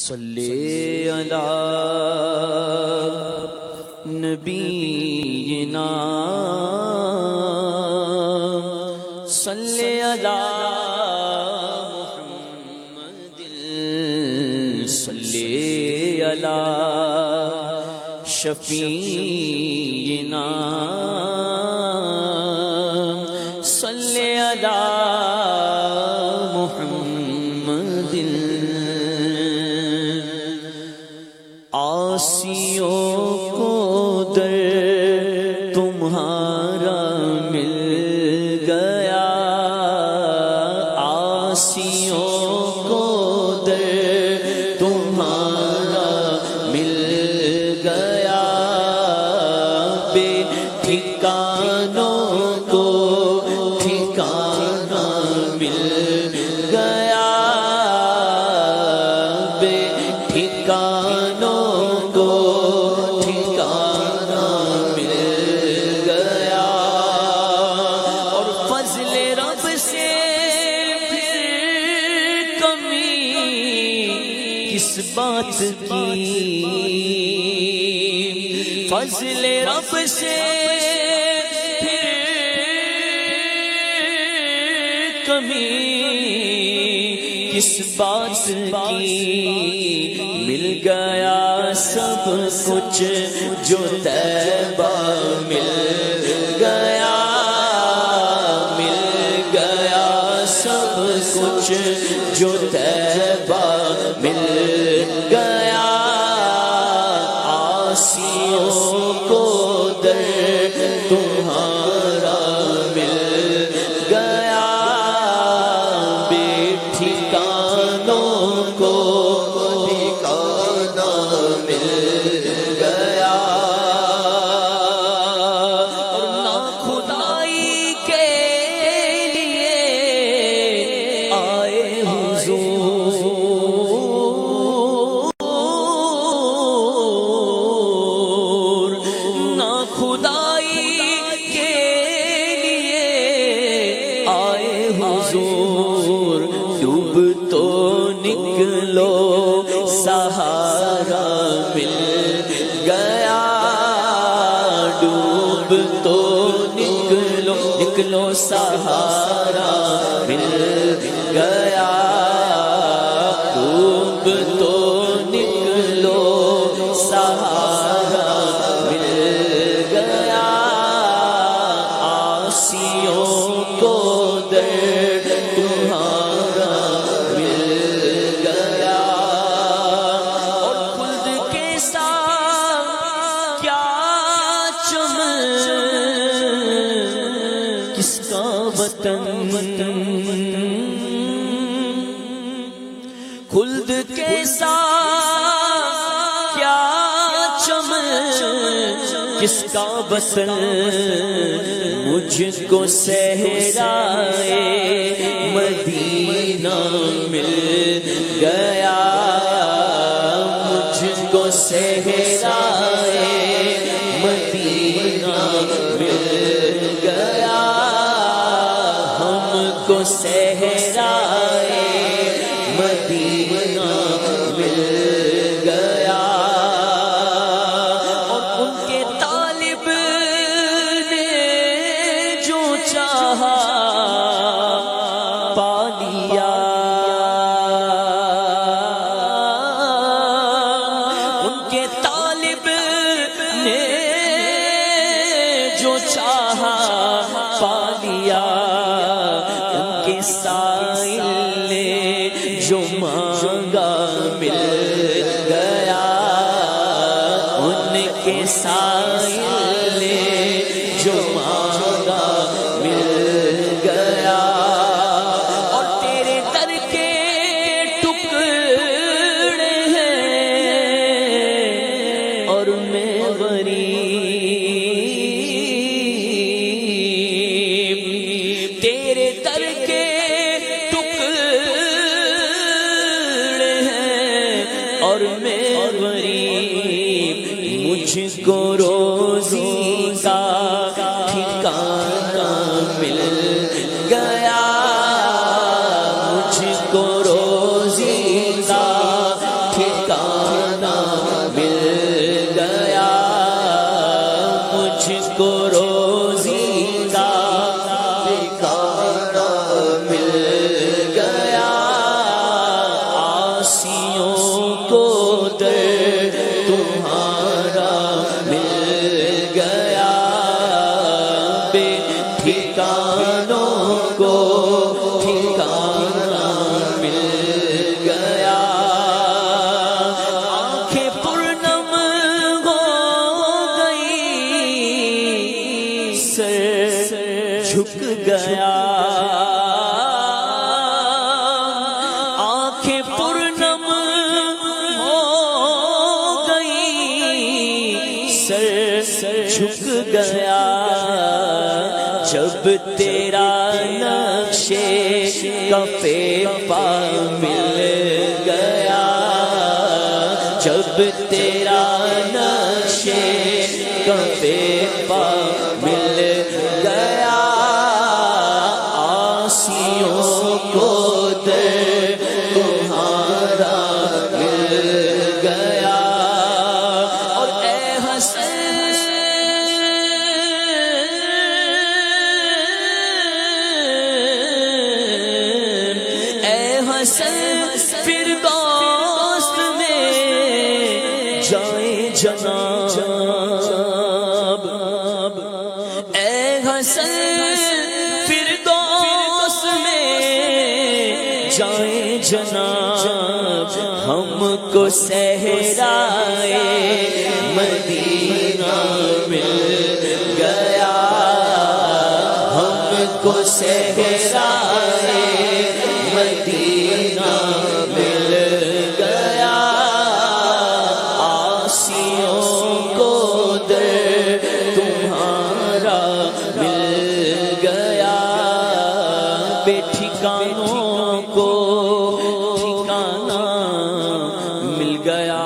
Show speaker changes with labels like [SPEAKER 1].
[SPEAKER 1] صلی علی نبینا صلی علی محمد صلی علی شفیعنا صلی علی محمد عاصیوں کو در تمہارا مل گیا، عاصیوں کو در تمہارا مل گیا، بے ٹھکانوں کو ٹھکانہ مل گیا، بے ٹھکانوں کس بات کی، فضل رب سے پھر کمی کس بات کی، مل گیا سب کچھ جو طیبہ مل گیا، مل گیا سب کچھ جو طیبہ مل گیا، عاصیوں کو در تمہارا مل گیا، بے ٹھکانوں کو ٹھکانہ مل گیا، اور نہ خدائی کے لیے آئے حضور، نہ خدائی کے لیے آئے حضور، ڈوب تو نکلو سہارا مل گیا، ڈوب تو نکلو سہارا مل گیا، ڈوب تو نکلو سہارا مل گیا، عاصیوں کو در تمہارا مل گیا، اور خلد کے ساتھ کیا چمن، کس کا وطن، خلد کے ساتھ کیا چمن، کس کا وطن، مجھ کو صحرائے مدینہ مل گیا، مجھ کو صحرائے مدینہ مل گیا، ہم کو صحرائے مدینہ مل گیا، اور ان کے طالب نے جو چاہا پا لیا، ان کے طالب نے جو چاہا پا لیا، ان کے سائل نے جو مانگا مل گیا، ان کے سائل نے جو مانگا مل گیا، اور تیرے در کے ٹکڑے ہیں اور میں غریب، تیرے در کے اور میں غریب، مجھ کو روزی کا ٹھکانہ مل گیا، مجھ کو روزی کا ٹھکانہ ٹھکانہ مل گیا، مجھ کو روزی کا ٹھکانہ مل گیا، عاصیوں کو در تمہارا مل گیا، بے ٹھکانوں کو ٹھکانہ مل گیا، آنکھیں پرنم ہو گئی، سر جھک گیا، آنکھیں پرنم ہو گئی، سر جھک گیا، جب تیرا نقشے کفے پا مل گیا، جب تیرا نقشے کفے پا مل گیا، عاصیوں کو در تمہارا مل گیا، اور اے حسن فردوس میں جائیں جناب، اے حسن فردوس میں جائیں جناب، ہم کو صحرائے مدینہ مل گیا، ہم کو صحرائے مدینہ مل گیا، عاصیوں کو در تمہارا مل گیا، بے ٹھکانوں کو ٹھکانہ مل گیا۔